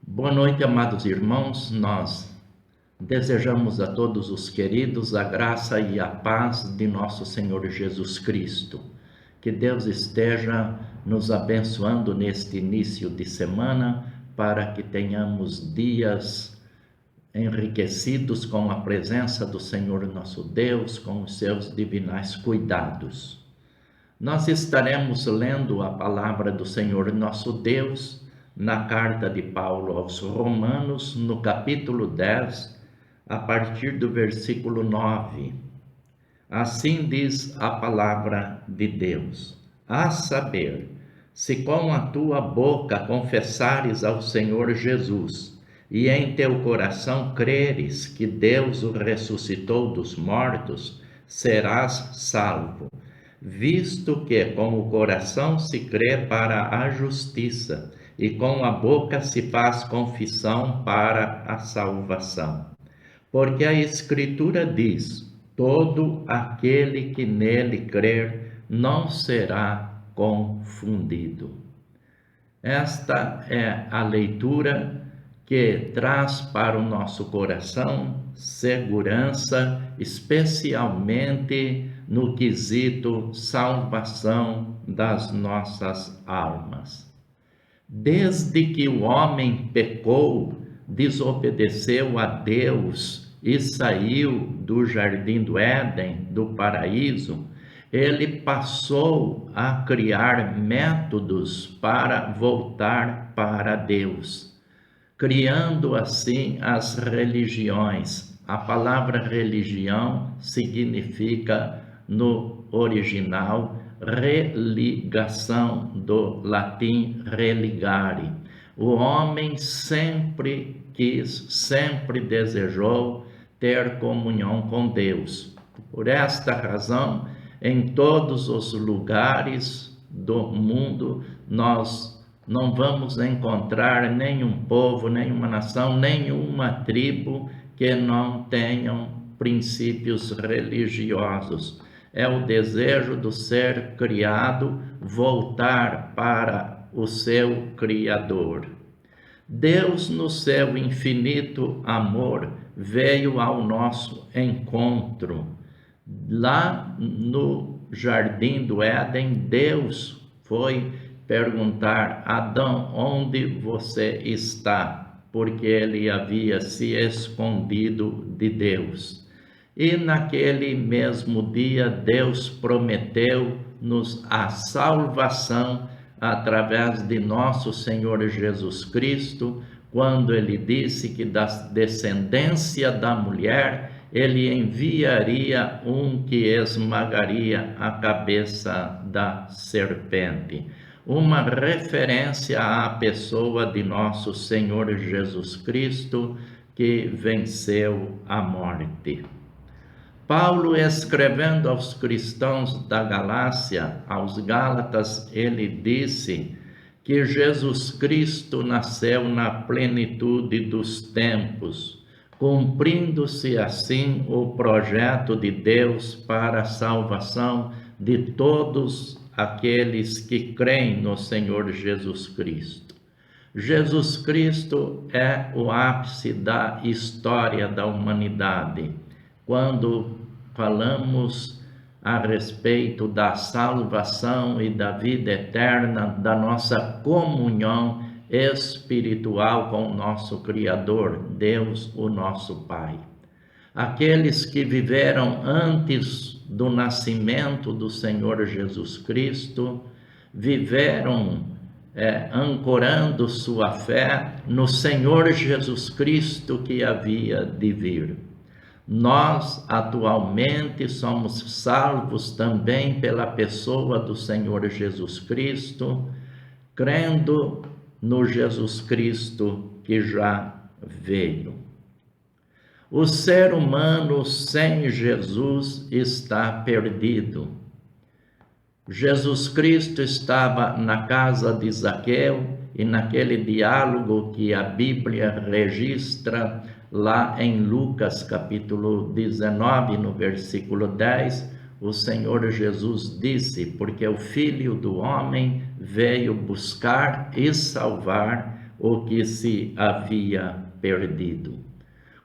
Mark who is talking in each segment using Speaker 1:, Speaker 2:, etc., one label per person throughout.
Speaker 1: Boa noite, amados irmãos. Nós desejamos a todos os queridos a graça e a paz de nosso Senhor Jesus Cristo. Que Deus esteja nos abençoando neste início de semana para que tenhamos dias enriquecidos com a presença do Senhor nosso Deus, com os seus divinais cuidados. Nós estaremos lendo a palavra do Senhor nosso Deus na carta de Paulo aos Romanos, no capítulo 10, a partir do versículo 9. Assim diz a palavra de Deus: a saber, se com a tua boca confessares ao Senhor Jesus e em teu coração creres que Deus o ressuscitou dos mortos, serás salvo. Visto que com o coração se crê para a justiça e com a boca se faz confissão para a salvação. Porque a Escritura diz: todo aquele que nele crer não será confundido. Esta é a leitura que traz para o nosso coração segurança, especialmente no quesito salvação das nossas almas. Desde que o homem pecou, desobedeceu a Deus e saiu do jardim do Éden, do paraíso, ele passou a criar métodos para voltar para Deus, criando assim as religiões. A palavra religião significa, no original, religação, do latim religare. O homem sempre quis, sempre desejou ter comunhão com Deus. Por esta razão, em todos os lugares do mundo, nós não vamos encontrar nenhum povo, nenhuma nação, nenhuma tribo que não tenham princípios religiosos. É o desejo do ser criado voltar para o seu Criador. Deus, no seu infinito amor, veio ao nosso encontro. Lá no jardim do Éden, Deus foi perguntar: Adão, onde você está? Porque ele havia se escondido de Deus. E naquele mesmo dia, Deus prometeu-nos a salvação através de nosso Senhor Jesus Cristo, quando ele disse que da descendência da mulher ele enviaria um que esmagaria a cabeça da serpente. Uma referência à pessoa de nosso Senhor Jesus Cristo, que venceu a morte. Paulo, escrevendo aos cristãos da Galácia, aos Gálatas, ele disse que Jesus Cristo nasceu na plenitude dos tempos, cumprindo-se assim o projeto de Deus para a salvação de todos aqueles que creem no Senhor Jesus Cristo. Jesus Cristo é o ápice da história da humanidade. Quando falamos a respeito da salvação e da vida eterna, da nossa comunhão espiritual com o nosso Criador, Deus, o nosso Pai. Aqueles que viveram antes do nascimento do Senhor Jesus Cristo, viveram ancorando sua fé no Senhor Jesus Cristo que havia de vir. Nós, atualmente, somos salvos também pela pessoa do Senhor Jesus Cristo, crendo no Jesus Cristo que já veio. O ser humano sem Jesus está perdido. Jesus Cristo estava na casa de Zaqueu e naquele diálogo que a Bíblia registra lá em Lucas capítulo 19, no versículo 10, o Senhor Jesus disse: porque o Filho do Homem veio buscar e salvar o que se havia perdido.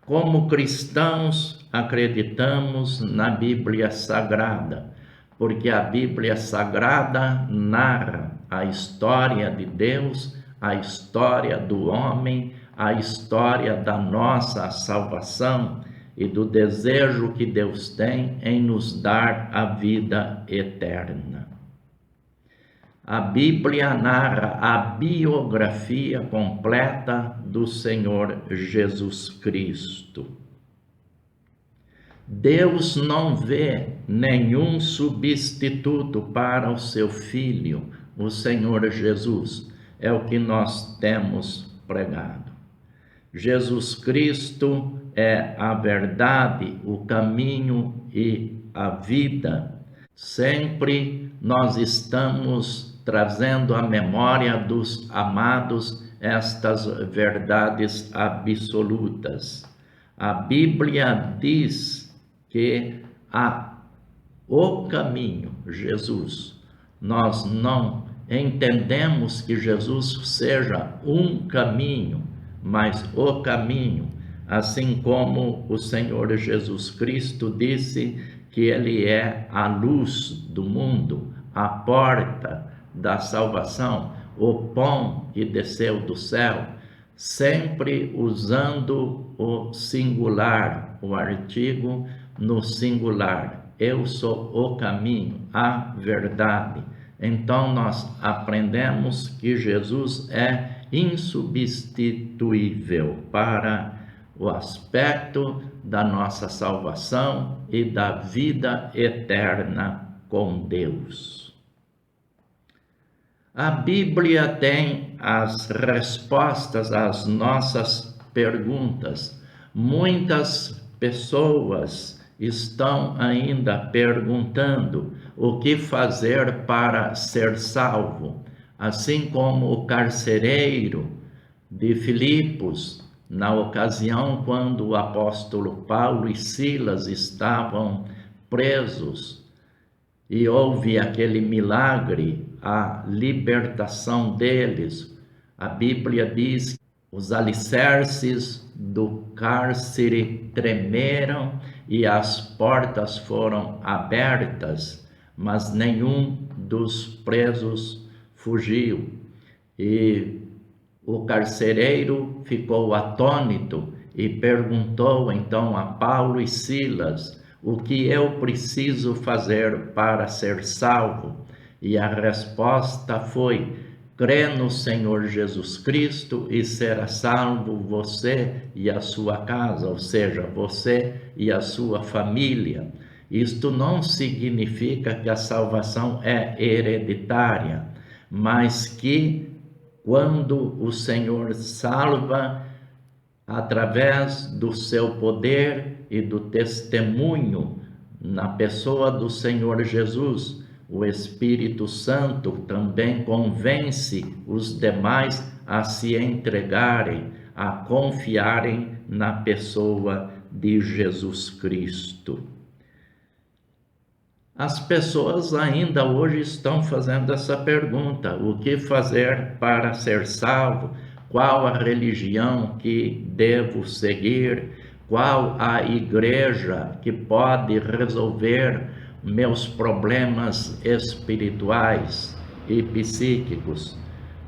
Speaker 1: Como cristãos, acreditamos na Bíblia Sagrada, porque a Bíblia Sagrada narra a história de Deus, a história do homem, a história da nossa salvação e do desejo que Deus tem em nos dar a vida eterna. A Bíblia narra a biografia completa do Senhor Jesus Cristo. Deus não vê nenhum substituto para o seu Filho, o Senhor Jesus. É o que nós temos pregado. Jesus Cristo é a verdade, o caminho e a vida. Sempre nós estamos trazendo à memória dos amados estas verdades absolutas. A Bíblia diz que há o caminho, Jesus. Nós não entendemos que Jesus seja um caminho, mas o caminho, assim como o Senhor Jesus Cristo disse que Ele é a luz do mundo, a porta da salvação, o pão que desceu do céu, sempre usando o singular, o artigo no singular. Eu sou o caminho, a verdade. Então nós aprendemos que Jesus é insubstituível para o aspecto da nossa salvação e da vida eterna com Deus. A Bíblia tem as respostas às nossas perguntas. Muitas pessoas estão ainda perguntando o que fazer para ser salvo, assim como o carcereiro de Filipos, na ocasião quando o apóstolo Paulo e Silas estavam presos e houve aquele milagre, a libertação deles. A Bíblia diz que os alicerces do cárcere tremeram e as portas foram abertas, mas nenhum dos presos fugiu. E o carcereiro ficou atônito e perguntou então a Paulo e Silas: o que eu preciso fazer para ser salvo? E a resposta foi: crê no Senhor Jesus Cristo e será salvo você e a sua casa, ou seja, você e a sua família. Isto não significa que a salvação é hereditária, mas que quando o Senhor salva através do seu poder e do testemunho na pessoa do Senhor Jesus, o Espírito Santo também convence os demais a se entregarem, a confiarem na pessoa de Jesus Cristo. As pessoas ainda hoje estão fazendo essa pergunta: o que fazer para ser salvo? Qual a religião que devo seguir? Qual a igreja que pode resolver meus problemas espirituais e psíquicos?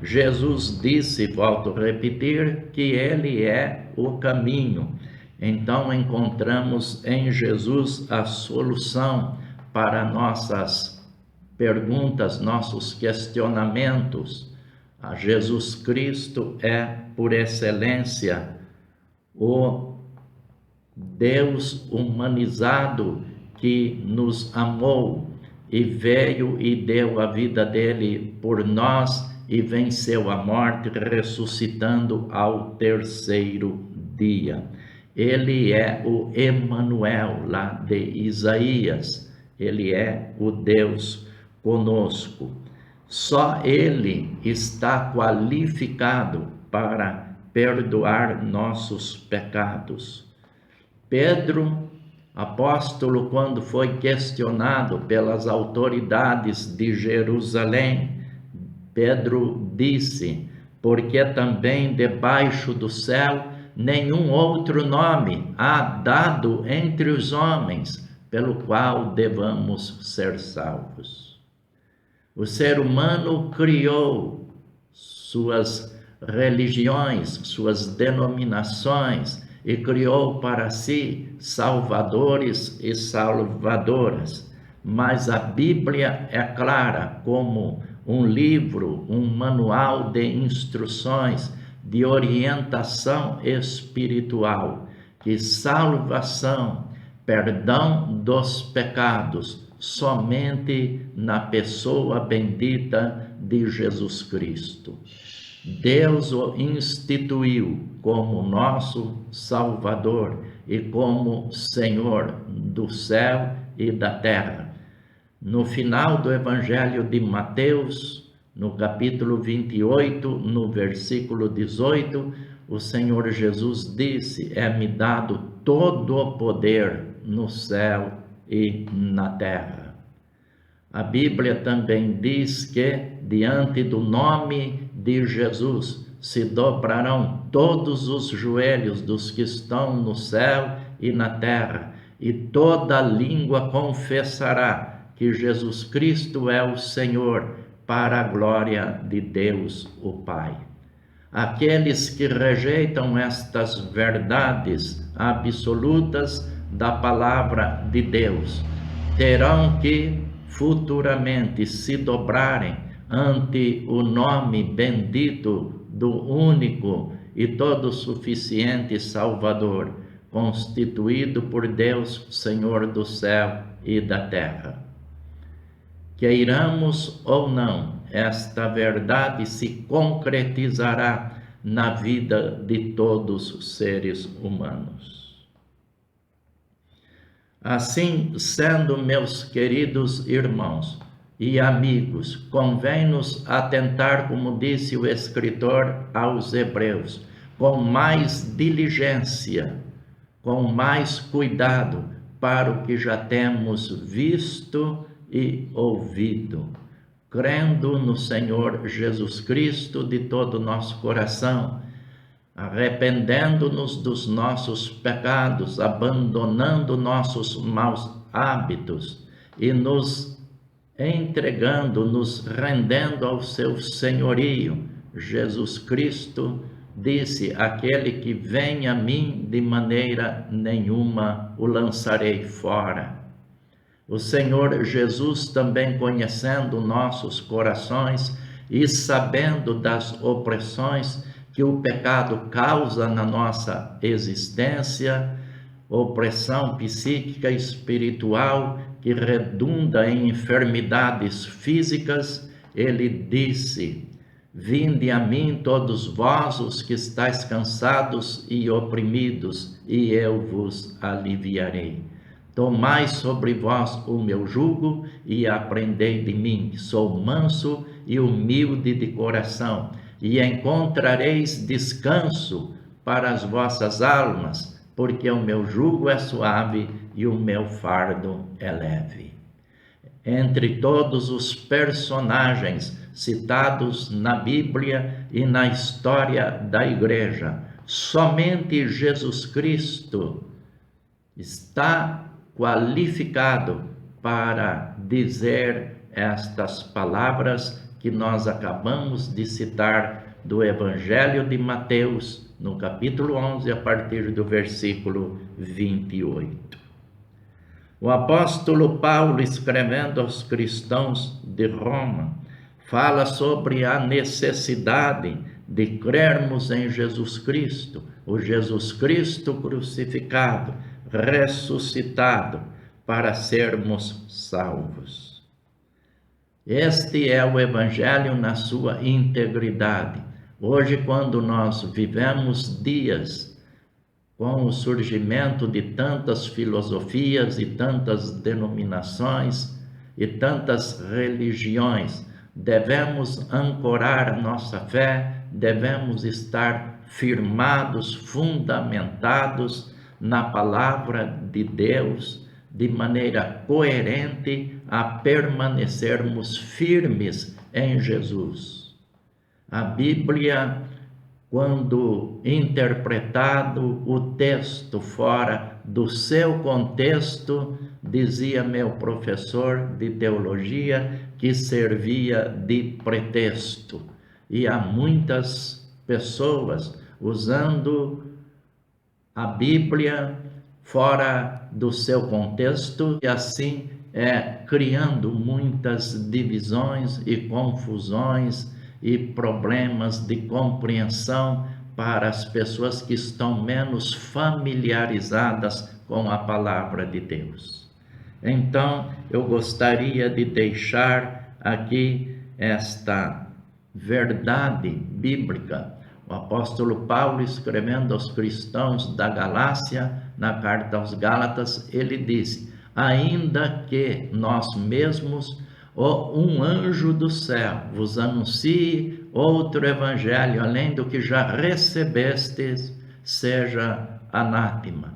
Speaker 1: Jesus disse, volto a repetir, que Ele é o caminho. Então encontramos em Jesus a solução para nossas perguntas, nossos questionamentos. A Jesus Cristo é, por excelência, o Deus humanizado que nos amou e veio e deu a vida dele por nós e venceu a morte, ressuscitando ao terceiro dia. Ele é o Emanuel, lá de Isaías. Ele é o Deus conosco. Só Ele está qualificado para perdoar nossos pecados. Pedro, apóstolo, quando foi questionado pelas autoridades de Jerusalém, Pedro disse: porque também debaixo do céu nenhum outro nome há dado entre os homens, pelo qual devamos ser salvos. O ser humano criou suas religiões, suas denominações, e criou para si salvadores e salvadoras. Mas a Bíblia é clara como um livro, um manual de instruções, de orientação espiritual, que salvação, perdão dos pecados, somente na pessoa bendita de Jesus Cristo. Deus o instituiu como nosso Salvador e como Senhor do céu e da terra. No final do Evangelho de Mateus, no capítulo 28, no versículo 18, o Senhor Jesus disse: é-me dado todo o poder no céu e na terra. A Bíblia também diz que, diante do nome de Jesus, se dobrarão todos os joelhos dos que estão no céu e na terra, e toda língua confessará que Jesus Cristo é o Senhor, para a glória de Deus, o Pai. Aqueles que rejeitam estas verdades absolutas da palavra de Deus terão que futuramente se dobrarem ante o nome bendito do único e todo suficiente Salvador, constituído por Deus, Senhor do céu e da terra. Queiramos ou não, esta verdade se concretizará na vida de todos os seres humanos. Assim sendo, meus queridos irmãos e amigos, convém-nos atentar, como disse o escritor aos Hebreus, com mais diligência, com mais cuidado, para o que já temos visto e ouvido, crendo no Senhor Jesus Cristo de todo o nosso coração, arrependendo-nos dos nossos pecados, abandonando nossos maus hábitos e nos entregando, nos rendendo ao seu senhorio. Jesus Cristo disse: aquele que vem a mim, de maneira nenhuma o lançarei fora. O Senhor Jesus, também conhecendo nossos corações e sabendo das opressões que o pecado causa na nossa existência, opressão psíquica e espiritual que redunda em enfermidades físicas, ele disse: vinde a mim todos vós os que estáis cansados e oprimidos, e eu vos aliviarei. Tomai sobre vós o meu jugo e aprendei de mim, que sou manso e humilde de coração, e encontrareis descanso para as vossas almas, porque o meu jugo é suave e o meu fardo é leve. Entre todos os personagens citados na Bíblia e na história da Igreja, somente Jesus Cristo está qualificado para dizer estas palavras que nós acabamos de citar do Evangelho de Mateus, no capítulo 11, a partir do versículo 28. O apóstolo Paulo, escrevendo aos cristãos de Roma, fala sobre a necessidade de crermos em Jesus Cristo, o Jesus Cristo crucificado, ressuscitado, para sermos salvos. Este é o Evangelho na sua integridade. Hoje, quando nós vivemos dias com o surgimento de tantas filosofias e tantas denominações e tantas religiões, devemos ancorar nossa fé, devemos estar firmados, fundamentados na palavra de Deus, de maneira coerente a permanecermos firmes em Jesus. A Bíblia, quando interpretado o texto fora do seu contexto, dizia meu professor de teologia, que servia de pretexto. E há muitas pessoas usando a Bíblia fora do seu contexto e assim criando muitas divisões e confusões e problemas de compreensão para as pessoas que estão menos familiarizadas com a palavra de Deus. Então, eu gostaria de deixar aqui esta verdade bíblica. O apóstolo Paulo, escrevendo aos cristãos da Galácia, na carta aos Gálatas, ele disse: ainda que nós mesmos, ou um anjo do céu, vos anuncie outro evangelho, além do que já recebestes, seja anátema.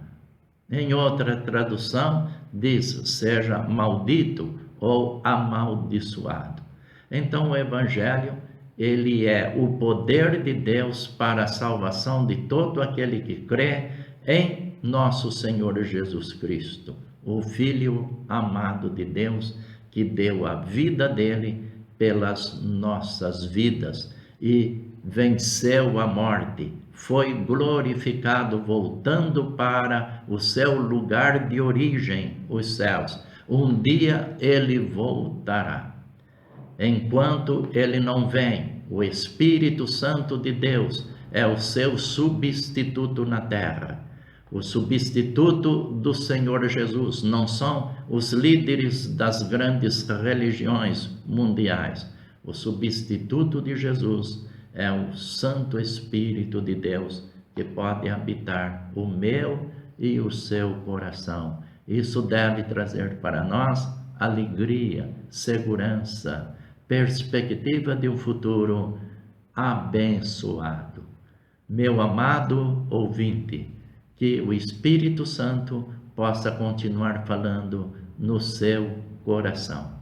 Speaker 1: Em outra tradução, diz: seja maldito ou amaldiçoado. Então, o evangelho, ele é o poder de Deus para a salvação de todo aquele que crê em nosso Senhor Jesus Cristo, o Filho amado de Deus, que deu a vida dele pelas nossas vidas e venceu a morte, foi glorificado, voltando para o seu lugar de origem, os céus. Um dia ele voltará. Enquanto ele não vem, o Espírito Santo de Deus é o seu substituto na terra. O substituto do Senhor Jesus não são os líderes das grandes religiões mundiais. O substituto de Jesus é o Santo Espírito de Deus, que pode habitar o meu e o seu coração. Isso deve trazer para nós alegria, segurança, perspectiva de um futuro abençoado. Meu amado ouvinte, que o Espírito Santo possa continuar falando no seu coração.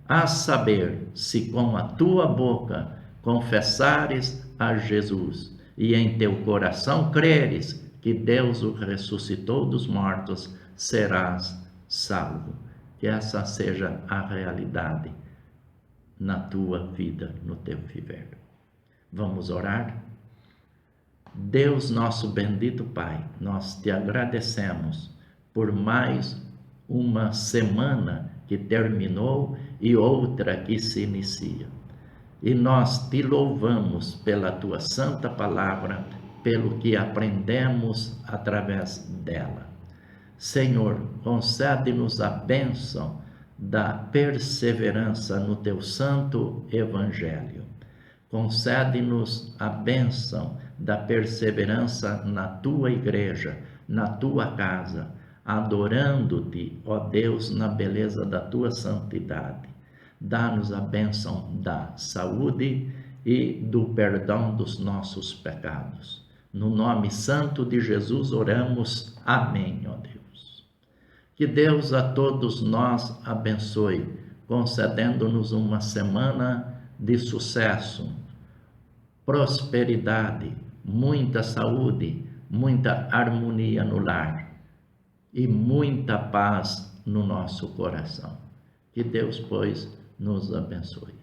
Speaker 1: A saber, se com a tua boca confessares a Jesus e em teu coração creres que Deus o ressuscitou dos mortos, serás salvo. Que essa seja a realidade na tua vida, no teu viver. Vamos orar? Deus, nosso bendito Pai, nós te agradecemos por mais uma semana que terminou e outra que se inicia. E nós te louvamos pela tua santa palavra, pelo que aprendemos através dela. Senhor, concede-nos a bênção da perseverança no teu santo evangelho. Concede-nos a bênção da perseverança na tua igreja, na tua casa, adorando-te, ó Deus, na beleza da tua santidade. Dá-nos a bênção da saúde e do perdão dos nossos pecados. No nome santo de Jesus oramos. Amém, ó Deus. Que Deus a todos nós abençoe, concedendo-nos uma semana de sucesso, prosperidade, muita saúde, muita harmonia no lar e muita paz no nosso coração. Que Deus, pois, nos abençoe.